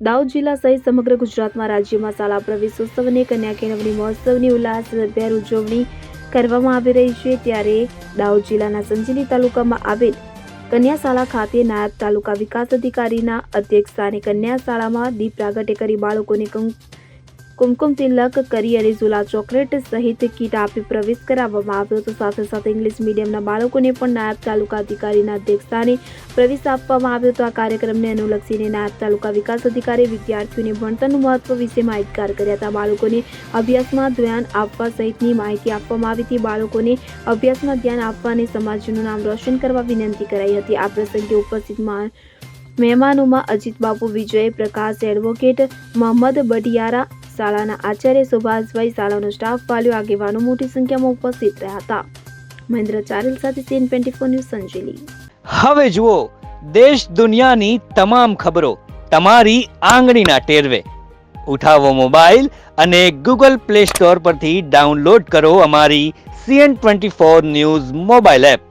દાહોદ જિલ્લા સહિત સમગ્ર ગુજરાતમાં રાજ્યમાં શાળા પ્રવેશોત્સવ અને કન્યા કેળવણી મહોત્સવની ઉલ્લાસભેર ઉજવણી કરવામાં આવી રહી છે। ત્યારે દાહોદ જિલ્લાના સંજેલી તાલુકામાં આવેલ કન્યા શાળા ખાતે નાયબ તાલુકા વિકાસ અધિકારીના અધ્યક્ષસ્થાને કન્યા શાળામાં દીપ પ્રાગટ્ય કરી બાળકોને કુમકુમ તિલક કરી અને ઝુલા ચોકલેટ સહિત કીટ આપી પ્રવેશ કરાવવામાં આવ્યો હતો। સાથે સાથે ઇંગ્લિશ મીડિયમના બાળકોને પણ નાયબ તાલુકા અધિકારીના અધ્યક્ષસ્થાને પ્રવેશ આપવામાં આવ્યો હતો। આ કાર્યક્રમને અનુલક્ષીને નાયબ તાલુકા વિકાસ અધિકારી વિદ્યાર્થીઓને ભણતરનું મહત્વ વિશે માહિતગાર કર્યા હતા। બાળકોને અભ્યાસમાં ધ્યાન આપવા સહિતની માહિતી આપવામાં આવી હતી। બાળકોને અભ્યાસમાં ધ્યાન આપવા અને સમાજનું નામ રોશન કરવા વિનંતી કરાઈ હતી। આ પ્રસંગે ઉપસ્થિત મહેમાનોમાં અજીત બાપુ, વિજય પ્રકાશ, એડવોકેટ મોહમ્મદ બડિયારા, શાળાના આચાર્ય સુભાષભાઈ, શાળાનો સ્ટાફ, વાલીઓ, આગેવાનો મોટી સંખ્યામાં ઉપસ્થિત રહ્યા હતા। મહેન્દ્ર ચારેલ સાથે CN24 ન્યૂઝ સંજેલી। હવે જુઓ દેશ દુનિયાની તમામ ખબરો તમારી આંગળીના ટેરવે। ઉઠાવો મોબાઈલ અને Google Play Store પરથી ડાઉનલોડ કરો અમારી CN24 ન્યૂઝ મોબાઈલ એપ।